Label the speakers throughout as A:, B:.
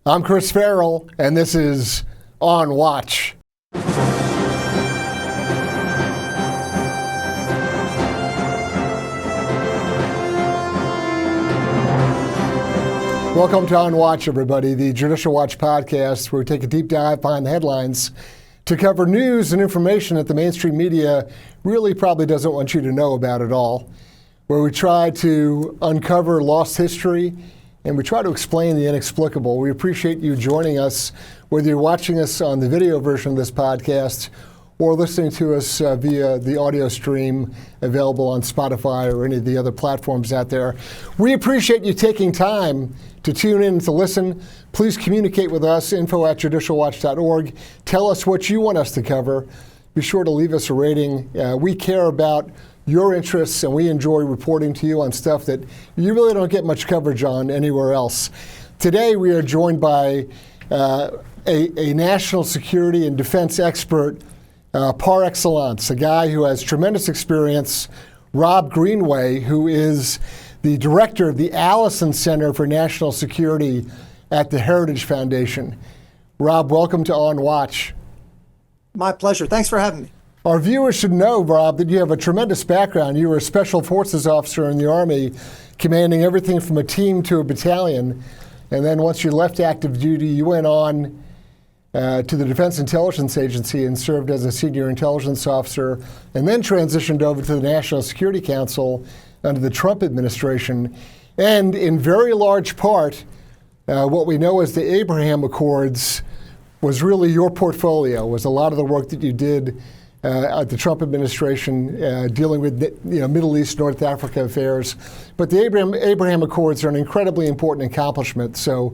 A: I'm Chris Farrell, and this is On Watch. Welcome to On Watch, everybody, the Judicial Watch podcast, where we take a deep dive behind the headlines to cover news and information that the mainstream media really probably doesn't want you to know about at all, where we try to uncover lost history and we try to explain the inexplicable. We appreciate you joining us, whether you're watching us on the video version of this podcast or listening to us via the audio stream available on Spotify or any of the other platforms out there. We appreciate you taking time to tune in to listen. Please communicate with us, info@judicialwatch.org. Tell us what you want us to cover. Be sure to leave us a rating. We care about your interests, and we enjoy reporting to you on stuff that you really don't get much coverage on anywhere else. Today, we are joined by a national security and defense expert par excellence, a guy who has tremendous experience, Rob Greenway, who is the director of the Allison Center for National Security at the Heritage Foundation. Rob, welcome to On Watch.
B: My pleasure. Thanks for having me.
A: Our viewers should know, Rob, that you have a tremendous background. You were a Special Forces officer in the Army, commanding everything from a team to a battalion. And then once you left active duty, you went on to the Defense Intelligence Agency and served as a senior intelligence officer, and then transitioned over to the National Security Council under the Trump administration. And in very large part, what we know as the Abraham Accords was really your portfolio, was a lot of the work that you did at the Trump administration, dealing with Middle East, North Africa affairs. But the Abraham Accords are an incredibly important accomplishment. So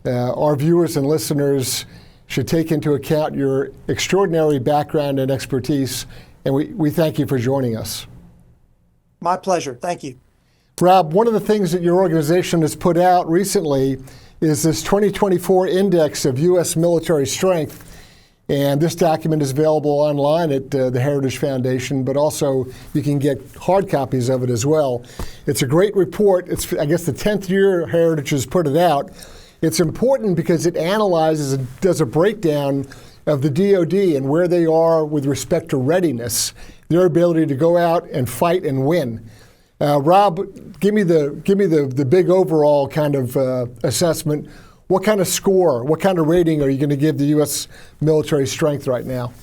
A: our viewers and listeners should take into account your extraordinary background and expertise. And we thank you for joining us.
B: My pleasure. Thank you.
A: Rob, one of the things that your organization has put out recently is this 2024 Index of U.S. Military Strength. And this document is available online at the Heritage Foundation, but also you can get hard copies of it as well. It's a great report. It's, I guess, the 10th year Heritage has put it out. It's important because it analyzes and does a breakdown of the DoD and where they are with respect to readiness, their ability to go out and fight and win. Rob, give me the big overall kind of assessment. What kind of score, what kind of rating are you going to give the U.S. military strength right now?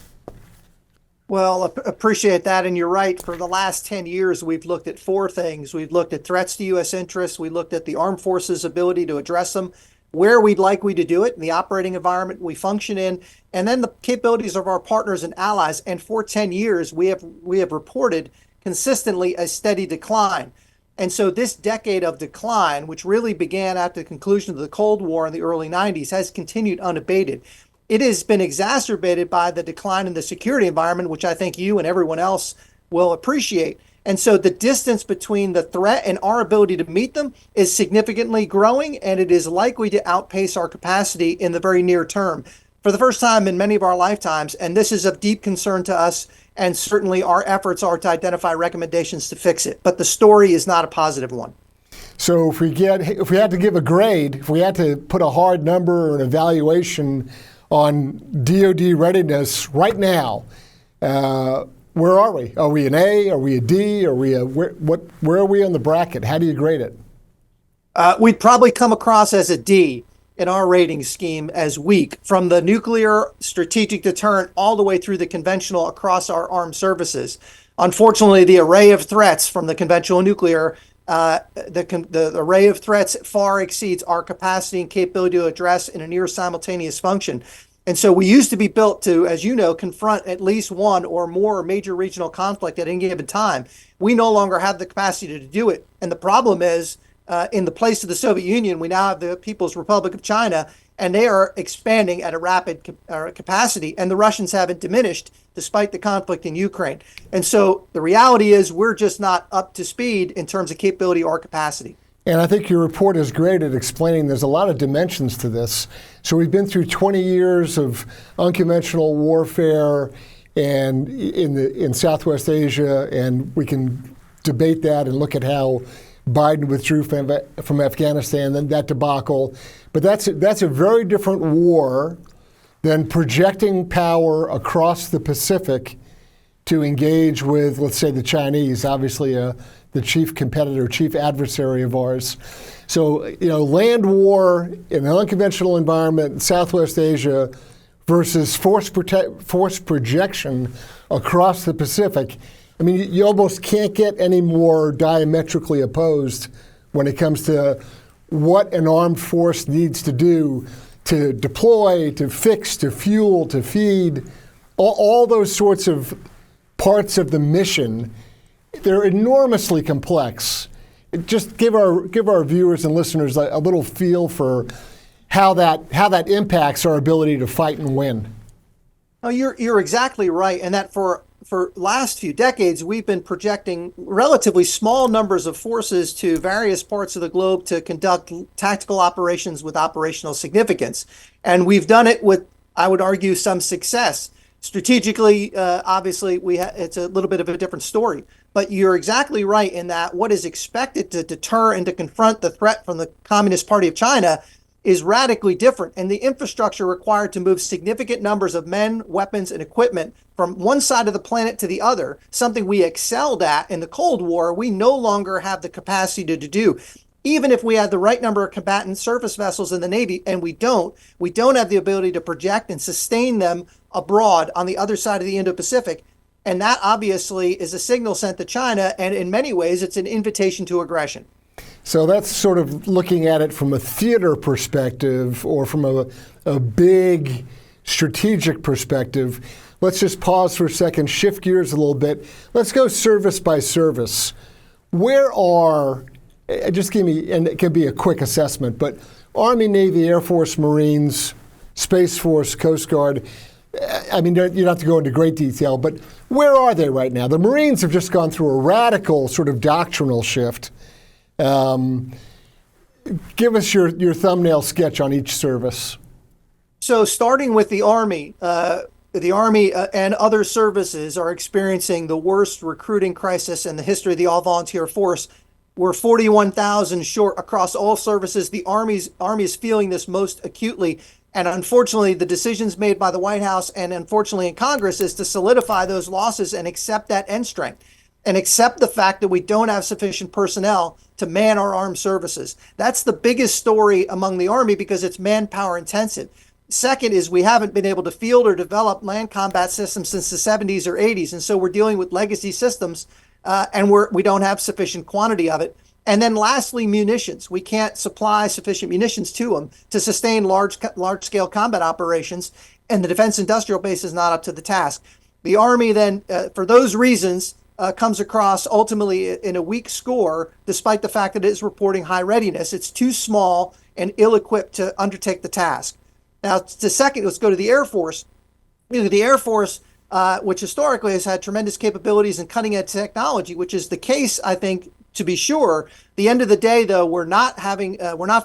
B: Well, appreciate that. And you're right. For the last 10 years, we've looked at four things. We've looked at threats to U.S. interests. We looked at the armed forces' ability to address them, where we'd likely to do it, in the operating environment we function in, and then the capabilities of our partners and allies. And for 10 years, we have reported consistently a steady decline. And so this decade of decline, which really began at the conclusion of the Cold War in the early 90s, has continued unabated. It has been exacerbated by the decline in the security environment, which I think you and everyone else will appreciate. And so the distance between the threat and our ability to meet them is significantly growing, and it is likely to outpace our capacity in the very near term for the first time in many of our lifetimes. And this is of deep concern to us. And certainly our efforts are to identify recommendations to fix it. But the story is not a positive one.
A: So if we had to give a grade, if we had to put a hard number or an evaluation on DoD readiness right now, where are we? Are we an A? Are we a D? Are we where are we on the bracket? How do you grade it?
B: We'd probably come across as a D in our rating scheme as weak, from the nuclear strategic deterrent all the way through the conventional across our armed services. Unfortunately, the array of threats from the conventional nuclear, the array of threats far exceeds our capacity and capability to address in a near simultaneous function. And so we used to be built to, as you know, confront at least one or more major regional conflict at any given time. We no longer have the capacity to do it. And the problem is, in the place of the Soviet Union, we now have the People's Republic of China, and they are expanding at a rapid capacity, and the Russians haven't diminished despite the conflict in Ukraine. And so the reality is we're just not up to speed in terms of capability or capacity.
A: And I think your report is great at explaining there's a lot of dimensions to this. So we've been through 20 years of unconventional warfare and in Southwest Asia, and we can debate that and look at how Biden withdrew from Afghanistan, then that debacle. But that's a very different war than projecting power across the Pacific to engage with, let's say, the Chinese, obviously the chief competitor, chief adversary of ours. So, land war in an unconventional environment in Southwest Asia versus force projection across the Pacific. I mean, you almost can't get any more diametrically opposed when it comes to what an armed force needs to do to deploy, to fix, to fuel, to feed, all those sorts of parts of the mission. They're enormously complex. Just give our viewers and listeners a little feel for how that impacts our ability to fight and win.
B: No, you're exactly right, and that for last few decades we've been projecting relatively small numbers of forces to various parts of the globe to conduct tactical operations with operational significance, and we've done it with, I would argue, some success. Strategically, obviously, it's a little bit of a different story. But you're exactly right in that what is expected to deter and to confront the threat from the Communist Party of China is radically different. And the infrastructure required to move significant numbers of men, weapons, and equipment from one side of the planet to the other, something we excelled at in the Cold War, we no longer have the capacity to do. Even if we had the right number of combatant surface vessels in the Navy, and we don't have the ability to project and sustain them abroad on the other side of the Indo-Pacific. And that obviously is a signal sent to China, and in many ways, it's an invitation to aggression.
A: So that's sort of looking at it from a theater perspective or from a big strategic perspective. Let's just pause for a second, shift gears a little bit. Let's go service by service. Where are, just give me, and it can be a quick assessment, but Army, Navy, Air Force, Marines, Space Force, Coast Guard, I mean, you don't have to go into great detail, but where are they right now? The Marines have just gone through a radical sort of doctrinal shift. Give us your thumbnail sketch on each service.
B: So starting with the Army and other services are experiencing the worst recruiting crisis in the history of the all-volunteer force. We're 41,000 short across all services. The Army is feeling this most acutely. And unfortunately, the decisions made by the White House and unfortunately in Congress is to solidify those losses and accept that end strength and accept the fact that we don't have sufficient personnel to man our armed services. That's the biggest story among the Army because it's manpower intensive. Second is we haven't been able to field or develop land combat systems since the 70s or 80s. And so we're dealing with legacy systems and we don't have sufficient quantity of it. And then lastly, munitions. We can't supply sufficient munitions to them to sustain large-scale combat operations, and the defense industrial base is not up to the task. The Army then, for those reasons, comes across ultimately in a weak score, despite the fact that it is reporting high readiness. It's too small and ill-equipped to undertake the task. Now, let's go to the Air Force. The Air Force, which historically has had tremendous capabilities and cutting-edge technology, which is the case, I think, to be sure. The end of the day, though, we're not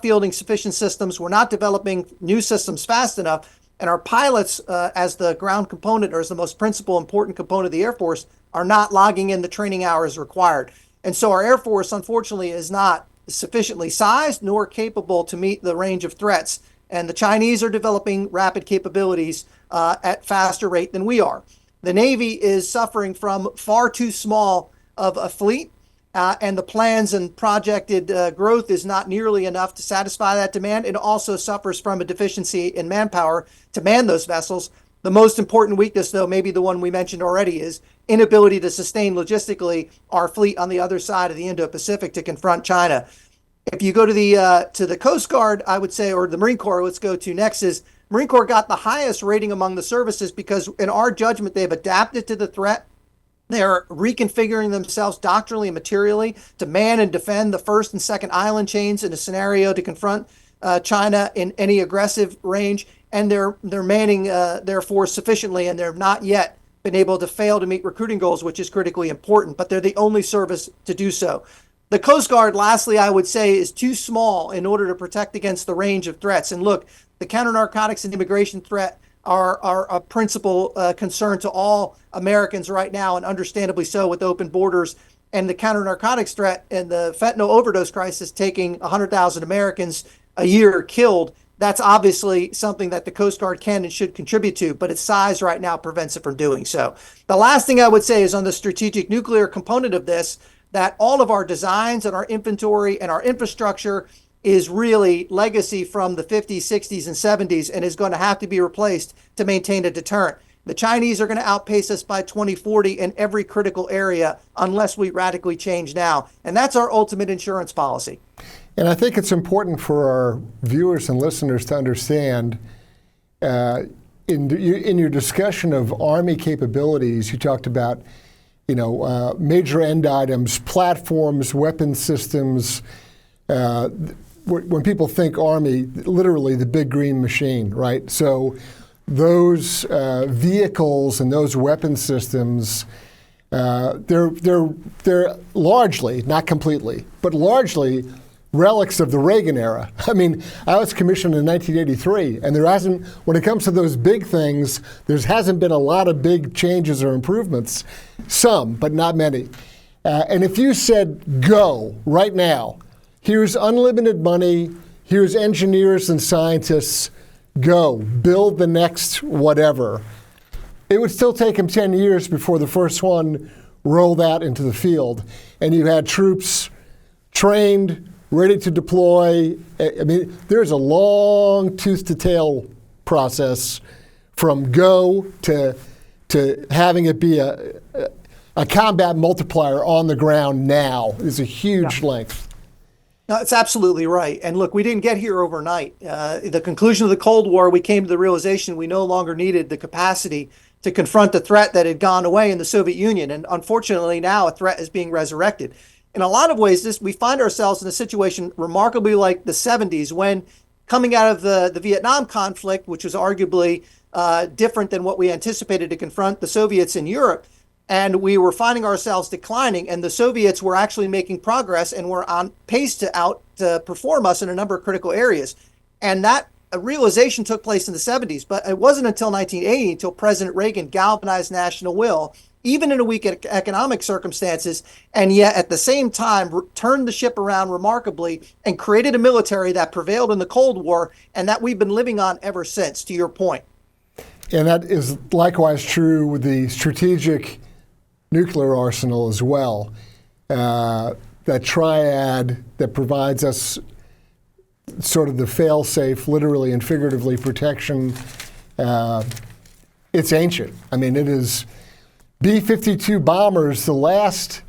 B: fielding sufficient systems. We're not developing new systems fast enough. And our pilots, as the ground component or as the most principal important component of the Air Force, are not logging in the training hours required. And so our Air Force, unfortunately, is not sufficiently sized nor capable to meet the range of threats. And the Chinese are developing rapid capabilities at faster rate than we are. The Navy is suffering from far too small of a fleet. And the plans and projected growth is not nearly enough to satisfy that demand. It also suffers from a deficiency in manpower to man those vessels. The most important weakness, though, maybe the one we mentioned already, is inability to sustain logistically our fleet on the other side of the Indo-Pacific to confront China. If you go to the Coast Guard, I would say, or the Marine Corps, let's go to next, is Marine Corps got the highest rating among the services because in our judgment, they've adapted to the threat. They're reconfiguring themselves doctrinally and materially to man and defend the first and second island chains in a scenario to confront China in any aggressive range. And they're manning their force sufficiently, and they've not yet been able to fail to meet recruiting goals, which is critically important. But they're the only service to do so. The Coast Guard, lastly, I would say, is too small in order to protect against the range of threats. And look, the counter-narcotics and immigration threat are a principal concern to all Americans right now, and understandably so with open borders. and the counter narcotics threat and the fentanyl overdose crisis taking 100,000 Americans a year killed, that's obviously something that the Coast Guard can and should contribute to, but its size right now prevents it from doing so. The last thing I would say is on the strategic nuclear component of this, that all of our designs and our inventory and our infrastructure is really legacy from the 50s, 60s, and 70s and is going to have to be replaced to maintain a deterrent. The Chinese are going to outpace us by 2040 in every critical area unless we radically change now. And that's our ultimate insurance policy.
A: And I think it's important for our viewers and listeners to understand, in your discussion of Army capabilities, you talked about, major end items, platforms, weapon systems. When people think Army, literally the big green machine, right? So those vehicles and those weapon systems, they're largely, not completely, but largely relics of the Reagan era. I mean, I was commissioned in 1983, and when it comes to those big things, there hasn't been a lot of big changes or improvements. Some, but not many. And if you said, go, right now, here's unlimited money, here's engineers and scientists, go, build the next whatever, it would still take them 10 years before the first one rolled out into the field. And you had troops trained, ready to deploy. I mean, there's a long tooth to tail process from go to having it be a combat multiplier on the ground now. Is a huge length.
B: No, it's absolutely right. And look, we didn't get here overnight. The conclusion of the Cold War, we came to the realization we no longer needed the capacity to confront the threat that had gone away in the Soviet Union. And unfortunately, now a threat is being resurrected. In a lot of ways, we find ourselves in a situation remarkably like the 70s when, coming out of the Vietnam conflict, which was arguably different than what we anticipated to confront the Soviets in Europe, and we were finding ourselves declining, and the Soviets were actually making progress and were on pace to outperform us in a number of critical areas. And that realization took place in the 70s, but it wasn't until 1980 until President Reagan galvanized national will, even in a weak economic circumstances, and yet at the same time turned the ship around remarkably and created a military that prevailed in the Cold War and that we've been living on ever since, to your point.
A: And that is likewise true with the strategic nuclear arsenal as well. That triad that provides us sort of the fail-safe, literally and figuratively, protection. It's ancient. I mean, it is B-52 bombers, the last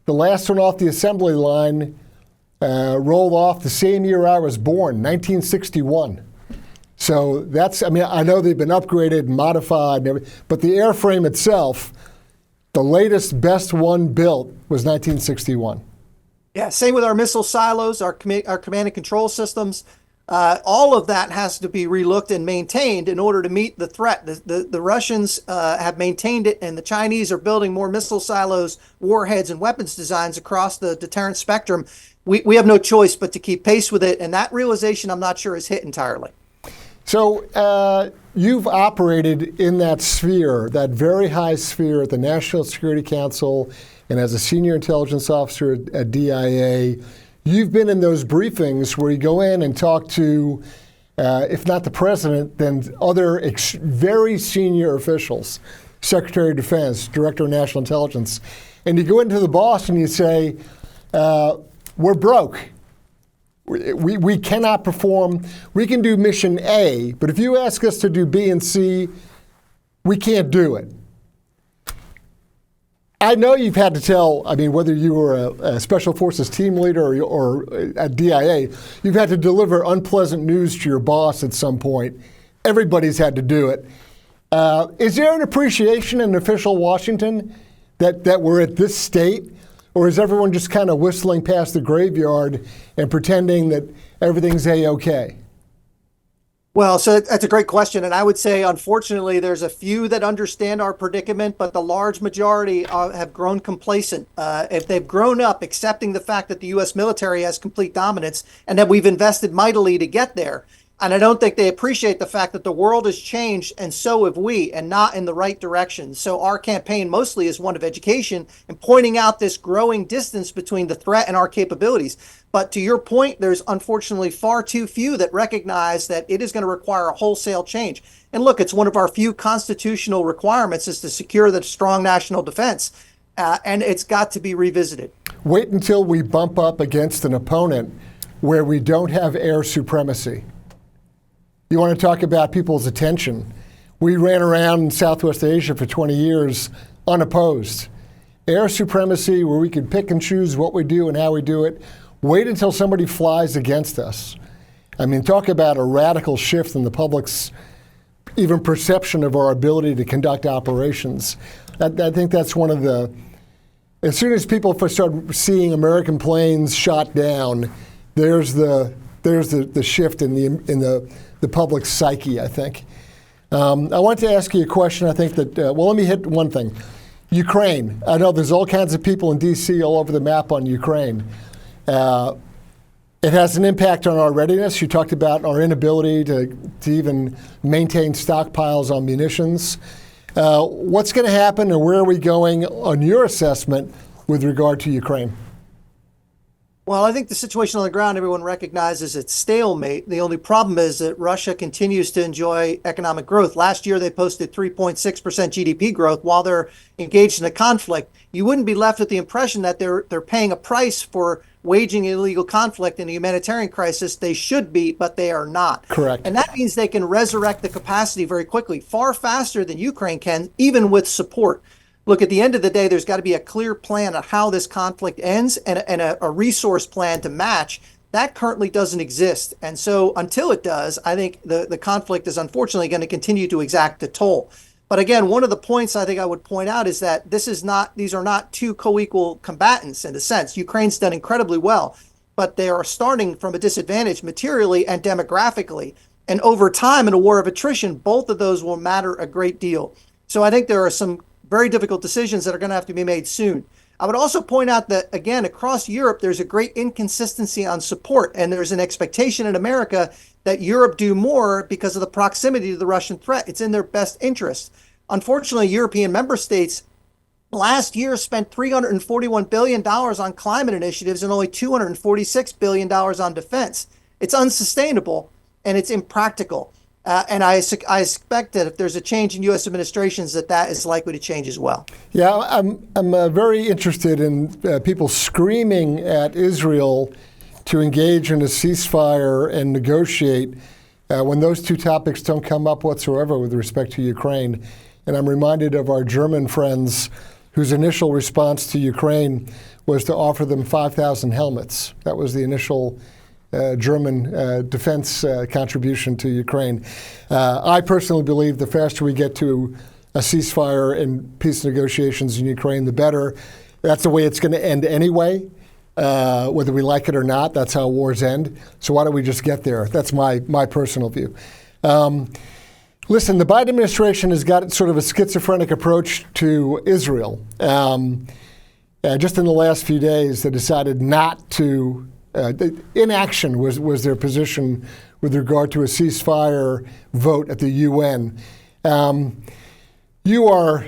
A: one off the assembly line, rolled off the same year I was born, 1961. So I know they've been upgraded and modified and everything, but the airframe itself, the latest, best one built was 1961.
B: Yeah, same with our missile silos, our command and control systems. All of that has to be relooked and maintained in order to meet the threat. The Russians have maintained it, and the Chinese are building more missile silos, warheads, and weapons designs across the deterrent spectrum. We have no choice but to keep pace with it, and that realization I'm not sure is hit entirely.
A: So you've operated in that sphere, that very high sphere at the National Security Council and as a senior intelligence officer at DIA. You've been in those briefings where you go in and talk to, if not the president, then other very senior officials, Secretary of Defense, Director of National Intelligence, and you go into the boss and you say, we're broke. We cannot perform. We can do mission A, but if you ask us to do B and C, we can't do it. I know you've had to tell, whether you were a Special Forces team leader or at DIA, you've had to deliver unpleasant news to your boss at some point. Everybody's had to do it. Is there an appreciation in official Washington that we're at this state? Or is everyone just kind of whistling past the graveyard and pretending that everything's A-OK?
B: Well, so that's a great question. And I would say, unfortunately, there's a few that understand our predicament, but the large majority have grown complacent. If they've grown up accepting the fact that the U.S. military has complete dominance and that we've invested mightily to get there. And I don't think they appreciate the fact that the world has changed, and so have we, and not in the right direction. So our campaign mostly is one of education and pointing out this growing distance between the threat and our capabilities. But to your point, there's unfortunately far too few that recognize that it is going to require a wholesale change. And look, it's one of our few constitutional requirements is to secure the strong national defense. And it's got to be revisited.
A: Wait until we bump up against an opponent where we don't have air supremacy. You want to talk about people's attention. We ran around in Southwest Asia for 20 years unopposed. Air supremacy, where we could pick and choose what we do and how we do it. Wait until somebody flies against us. I mean, talk about a radical shift in the public's even perception of our ability to conduct operations. I think that's one of the, as soon as people start seeing American planes shot down, there's the shift in the public psyche, I think. I want to ask you a question. I think that, well, let me hit one thing. Ukraine. I know there's all kinds of people in D.C. all over the map on Ukraine. It has an impact on our readiness. You talked about our inability to even maintain stockpiles on munitions. What's going to happen, or where are we going on your assessment with regard to Ukraine?
B: Well, I think the situation on the ground, everyone recognizes it's stalemate. The only problem is that Russia continues to enjoy economic growth. Last year, they posted 3.6% GDP growth while they're engaged in a conflict. You wouldn't be left with the impression that they're paying a price for waging illegal conflict in a humanitarian crisis. They should be, but they are not.
A: Correct.
B: And that means they can resurrect the capacity very quickly, far faster than Ukraine can, even with support. Look, at the end of the day, there's got to be a clear plan of how this conflict ends and a resource plan to match. That currently doesn't exist. And so until it does, I think the conflict is unfortunately going to continue to exact the toll. But again, one of the points I think I would point out is that these are not two co-equal combatants in a sense. Ukraine's done incredibly well, but they are starting from a disadvantage materially and demographically. And over time, in a war of attrition, both of those will matter a great deal. So I think there are some very difficult decisions that are going to have to be made soon. I would also point out that, again, across Europe, there's a great inconsistency on support, and there's an expectation in America that Europe do more because of the proximity to the Russian threat. It's in their best interest. Unfortunately, European member states last year spent $341 billion on climate initiatives and only $246 billion on defense. It's unsustainable, and it's impractical. And I expect that if there's a change in U.S. administrations, that is likely to change as well.
A: Yeah, I'm very interested in people screaming at Israel to engage in a ceasefire and negotiate when those two topics don't come up whatsoever with respect to Ukraine. And I'm reminded of our German friends whose initial response to Ukraine was to offer them 5,000 helmets. That was the initial German defense contribution to Ukraine. I personally believe the faster we get to a ceasefire and peace negotiations in Ukraine, the better. That's the way it's going to end anyway, whether we like it or not. That's how wars end. So why don't we just get there? That's my personal view. Listen, the Biden administration has got sort of a schizophrenic approach to Israel. Just in the last few days, they decided not to inaction was their position with regard to a ceasefire vote at the UN. You are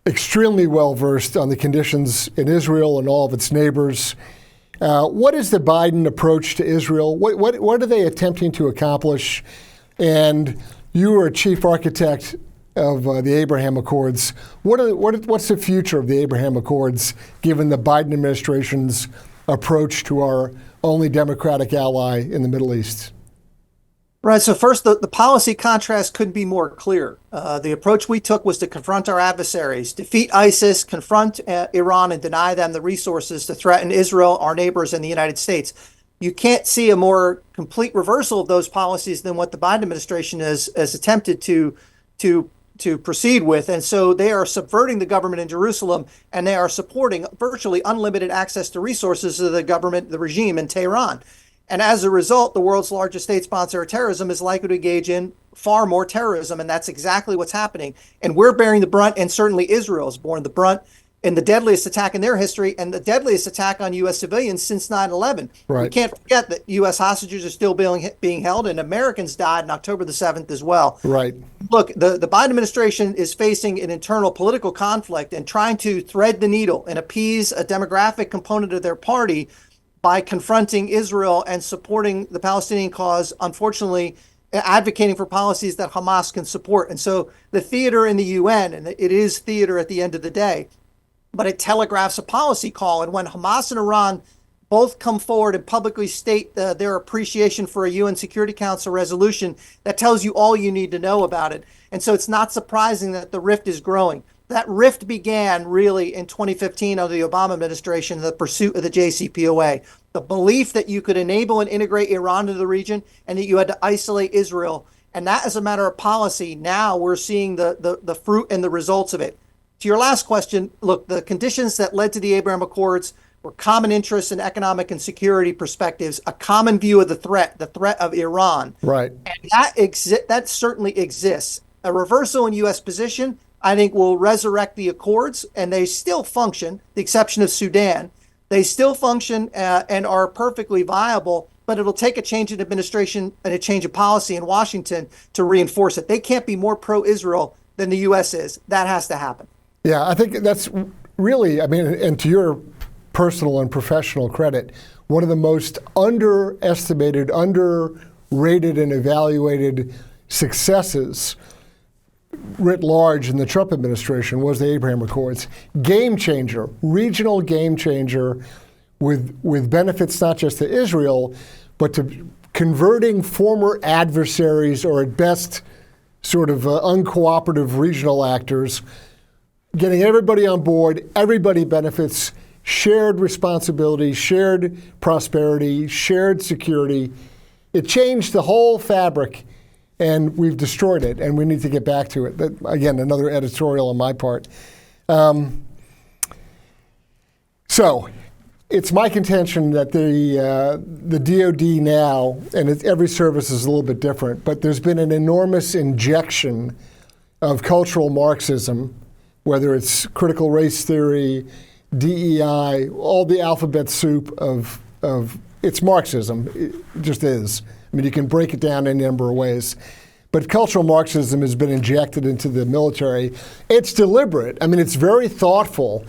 A: extremely well versed on the conditions in Israel and all of its neighbors. What is the Biden approach to Israel? What are they attempting to accomplish? And you are a chief architect of the Abraham Accords. What's the future of the Abraham Accords, given the Biden administration's approach to our only democratic ally in the Middle East?
B: Right. So first, the policy contrast couldn't be more clear. The approach we took was to confront our adversaries, defeat ISIS, confront Iran, and deny them the resources to threaten Israel, our neighbors, and the United States. You can't see a more complete reversal of those policies than what the Biden administration has attempted to proceed with. And so they are subverting the government in Jerusalem, and they are supporting virtually unlimited access to resources of the government, the regime in Tehran. And as a result, the world's largest state sponsor of terrorism is likely to engage in far more terrorism. And that's exactly what's happening. And we're bearing the brunt, and certainly Israel has borne the brunt. in the deadliest attack in their history and the deadliest attack on U.S. civilians since 9/11.
A: Right.
B: We can't forget that U.S. hostages are still being held, and Americans died on October the 7th as well.
A: Right.
B: Look, the Biden administration is facing an internal political conflict and trying to thread the needle and appease a demographic component of their party by confronting Israel and supporting the Palestinian cause, unfortunately, advocating for policies that Hamas can support. And so the theater in the UN, and it is theater at the end of the day, but it telegraphs a policy call. And when Hamas and Iran both come forward and publicly state their appreciation for a UN Security Council resolution, that tells you all you need to know about it. And so it's not surprising that the rift is growing. That rift began really in 2015 under the Obama administration, the pursuit of the JCPOA, the belief that you could enable and integrate Iran into the region and that you had to isolate Israel. And that, as a matter of policy, now we're seeing the fruit and the results of it. To your last question, look, the conditions that led to the Abraham Accords were common interests in economic and security perspectives, a common view of the threat of Iran.
A: Right.
B: And that certainly exists. A reversal in U.S. position, I think, will resurrect the Accords, and they still function, the exception of Sudan. They still function and are perfectly viable, but it'll take a change in administration and a change of policy in Washington to reinforce it. They can't be more pro-Israel than the U.S. is. That has to happen.
A: Yeah, I think that's really, I mean, and to your personal and professional credit, one of the most underestimated, underrated, and evaluated successes writ large in the Trump administration was the Abraham Accords. Game changer, regional game changer, with benefits not just to Israel, but to converting former adversaries, or at best sort of uncooperative regional actors, getting everybody on board, everybody benefits, shared responsibility, shared prosperity, shared security. It changed the whole fabric, and we've destroyed it, and we need to get back to it. But again, another editorial on my part. So it's my contention that the DOD now, and every service is a little bit different, but there's been an enormous injection of cultural Marxism, whether it's critical race theory, DEI, all the alphabet soup of it's Marxism. It just is. I mean, you can break it down in a number of ways. But cultural Marxism has been injected into the military. It's deliberate. I mean, it's very thoughtful.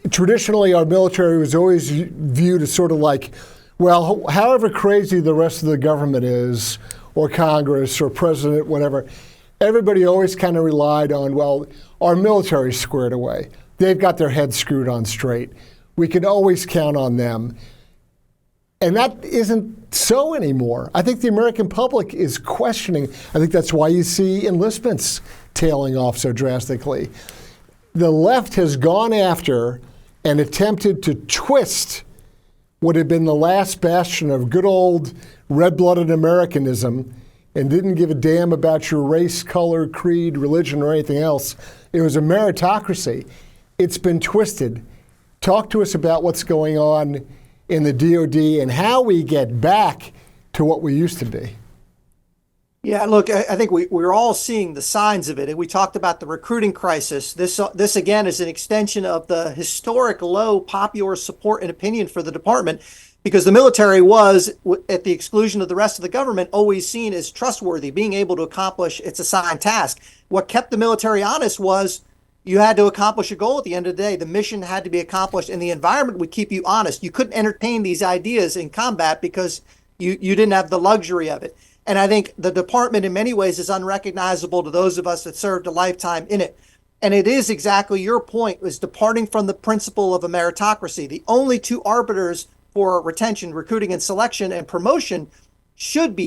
A: Traditionally, our military was always viewed as sort of like, well, however crazy the rest of the government is, or Congress, or president, whatever, everybody always kind of relied on, well, our military's squared away. They've got their heads screwed on straight. We can always count on them. And that isn't so anymore. I think the American public is questioning. I think that's why you see enlistments tailing off so drastically. The left has gone after and attempted to twist what had been the last bastion of good old red-blooded Americanism, and didn't give a damn about your race, color, creed, religion, or anything else. It was a meritocracy. It's been twisted. Talk to us about what's going on in the DOD and how we get back to what we used to be.
B: Yeah, look, I think we're all seeing the signs of it. And we talked about the recruiting crisis. This again is an extension of the historic low popular support and opinion for the department, because the military was, at the exclusion of the rest of the government, always seen as trustworthy, being able to accomplish its assigned task. What kept the military honest was you had to accomplish a goal at the end of the day. The mission had to be accomplished, and the environment would keep you honest. You couldn't entertain these ideas in combat because you didn't have the luxury of it. And I think the department in many ways is unrecognizable to those of us that served a lifetime in it. And it is exactly your point, is departing from the principle of a meritocracy. The only two arbiters for retention, recruiting, and selection and promotion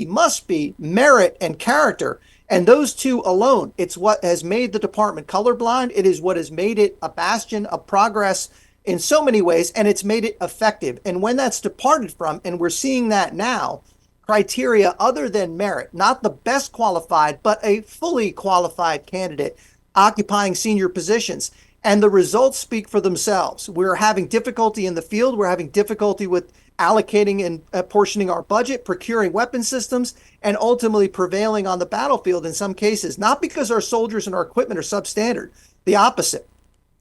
B: must be merit and character. And those two alone, it's what has made the department colorblind. It is what has made it a bastion of progress in so many ways, and it's made it effective. And when that's departed from, and we're seeing that now, criteria other than merit, not the best qualified, but a fully qualified candidate occupying senior positions. And the results speak for themselves. We're having difficulty in the field. We're having difficulty with allocating and apportioning our budget, procuring weapon systems, and ultimately prevailing on the battlefield in some cases, not because our soldiers and our equipment are substandard, the opposite.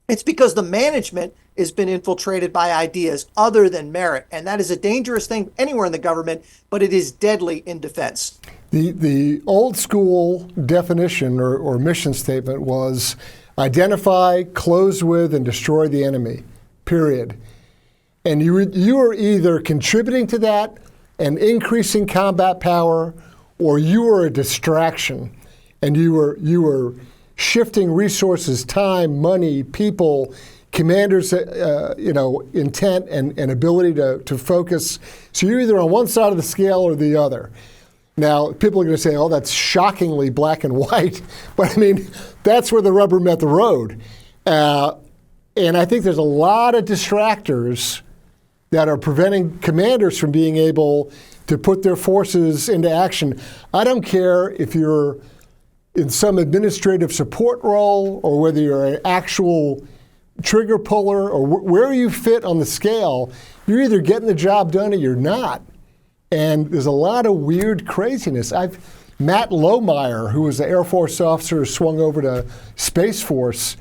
B: It's because the management has been infiltrated by ideas other than merit. And that is a dangerous thing anywhere in the government, but it is deadly in defense.
A: The old school definition or mission statement was identify, close with, and destroy the enemy, period. And you are either contributing to that and increasing combat power, or you are a distraction. And you are shifting resources, time, money, people, commanders, intent and ability to focus. So you're either on one side of the scale or the other. Now, people are going to say, oh, that's shockingly black and white. But I mean, that's where the rubber met the road. And I think there's a lot of distractors that are preventing commanders from being able to put their forces into action. I don't care if you're in some administrative support role or whether you're an actual trigger puller or where you fit on the scale, you're either getting the job done or you're not. And there's a lot of weird craziness. Matt Lohmeyer, who was the Air Force officer who swung over to Space Force,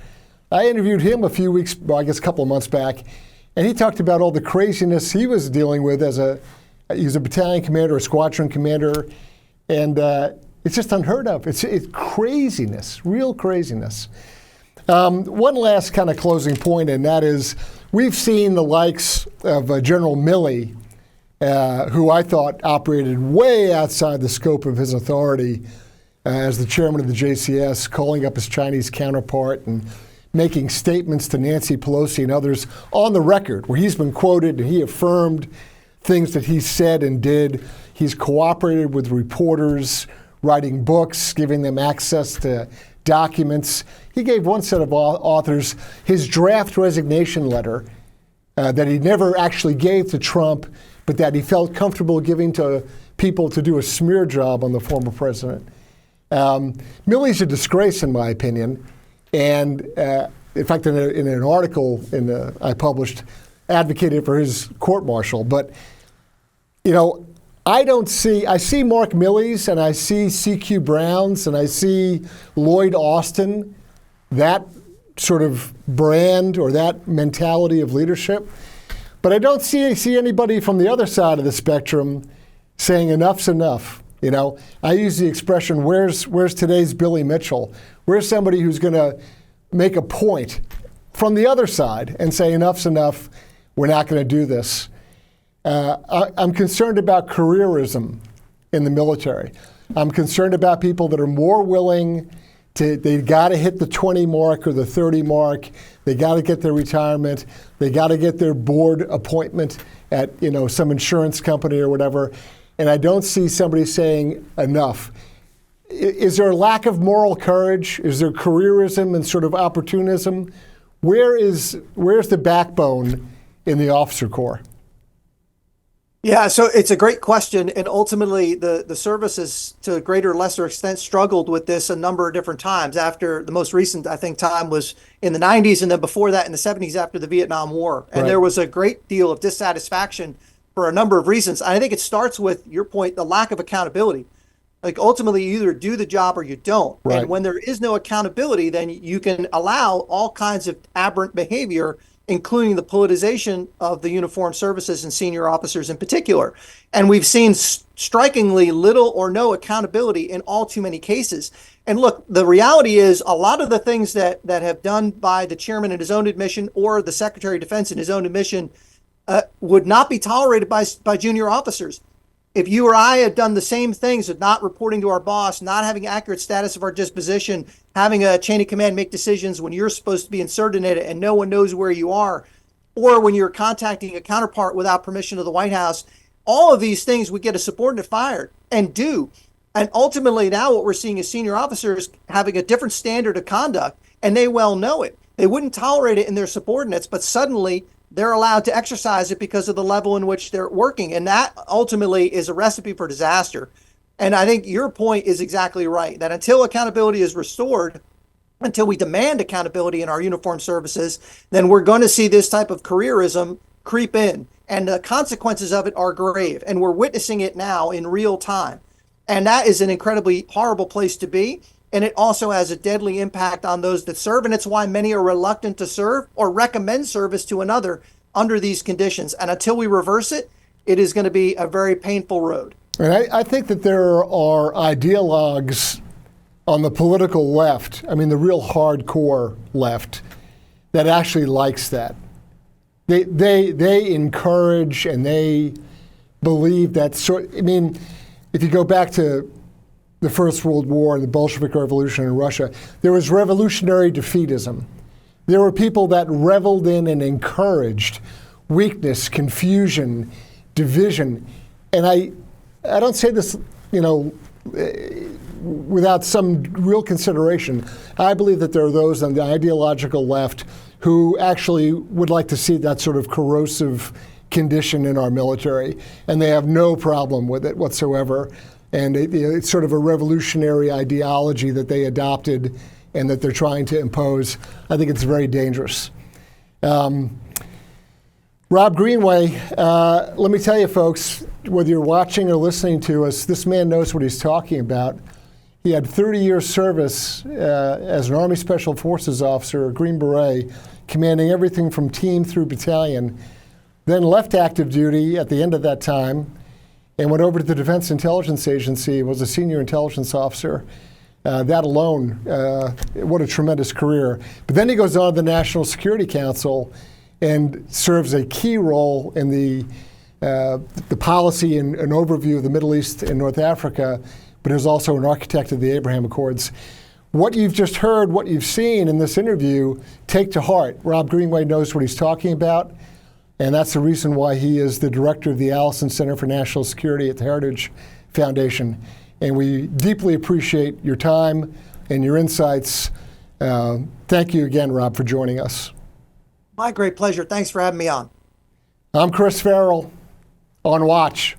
A: I interviewed him a couple of months back, and he talked about all the craziness he was dealing with he was a battalion commander, a squadron commander, and it's just unheard of. It's craziness, real craziness. One last kind of closing point, and that is we've seen the likes of General Milley, who I thought operated way outside the scope of his authority as the chairman of the JCS, calling up his Chinese counterpart and making statements to Nancy Pelosi and others on the record, where he's been quoted and he affirmed things that he said and did. He's cooperated with reporters, writing books, giving them access to documents. He gave one set of authors his draft resignation letter that he never actually gave to Trump, but that he felt comfortable giving to people to do a smear job on the former president. Milley's a disgrace, in my opinion. And in fact, in an article I published, advocated for his court-martial. But, I see Mark Milley's and I see C.Q. Brown's and I see Lloyd Austin, that sort of brand or that mentality of leadership. But I don't see anybody from the other side of the spectrum saying enough's enough. I use the expression, where's today's Billy Mitchell? Where's somebody who's going to make a point from the other side and say enough's enough, we're not going to do this? I'm concerned about careerism in the military. I'm concerned about people that are more willing they got to hit the 20 mark or the 30 mark. They got to get their retirement. They got to get their board appointment at some insurance company or whatever. And I don't see somebody saying enough. Is there a lack of moral courage? Is there careerism and sort of opportunism? Where's the backbone in the officer corps?
B: Yeah, so it's a great question. And ultimately, the service has, to a greater or lesser extent, struggled with this a number of different times. After the most recent, I think, time was in the 90s, and then before that in the 70s after the Vietnam War. And There was a great deal of dissatisfaction for a number of reasons. I think it starts with your point, the lack of accountability. Like ultimately, you either do the job or you don't.
A: Right.
B: And when there is no accountability, then you can allow all kinds of aberrant behavior, including the politicization of the uniformed services and senior officers in particular. And we've seen strikingly little or no accountability in all too many cases. And look, the reality is a lot of the things that have done by the chairman in his own admission or the Secretary of Defense in his own admission would not be tolerated by junior officers. If you or I had done the same things of not reporting to our boss, not having accurate status of our disposition, having a chain of command make decisions when you're supposed to be inserted in it and no one knows where you are, or when you're contacting a counterpart without permission of the White House, all of these things would get a subordinate fired and do. And ultimately now what we're seeing is senior officers having a different standard of conduct, and they well know it. They wouldn't tolerate it in their subordinates, but suddenly they're allowed to exercise it because of the level in which they're working. And that ultimately is a recipe for disaster. And I think your point is exactly right, that until accountability is restored, until we demand accountability in our uniformed services, then we're going to see this type of careerism creep in. And the consequences of it are grave. And we're witnessing it now in real time. And that is an incredibly horrible place to be. and it also has a deadly impact on those that serve. And it's why many are reluctant to serve or recommend service to another under these conditions. And until we reverse it, it is going to be a very painful road.
A: And I think that there are ideologues on the political left, I mean the real hardcore left, that actually likes that. They encourage and they believe that I mean, if you go back to the First World War and the Bolshevik Revolution in Russia, there was revolutionary defeatism. There were people that reveled in and encouraged weakness, confusion, division. And I don't say this, without some real consideration. I believe that there are those on the ideological left who actually would like to see that sort of corrosive condition in our military, and they have no problem with it whatsoever. And it's sort of a revolutionary ideology that they adopted and that they're trying to impose. I think it's very dangerous. Rob Greenway, let me tell you, folks, whether you're watching or listening to us, this man knows what he's talking about. He had 30 years service as an Army Special Forces officer, a Green Beret, commanding everything from team through battalion, then left active duty at the end of that time and went over to the Defense Intelligence Agency, was a senior intelligence officer. That alone, what a tremendous career. But then he goes on to the National Security Council and serves a key role in the policy and an overview of the Middle East and North Africa, but is also an architect of the Abraham Accords. What you've just heard, what you've seen in this interview, take to heart. Rob Greenway knows what he's talking about, and that's the reason why he is the director of the Allison Center for National Security at the Heritage Foundation. And we deeply appreciate your time and your insights. Thank you again, Rob, for joining us.
B: My great pleasure. Thanks for having me on.
A: I'm Chris Farrell, on Watch.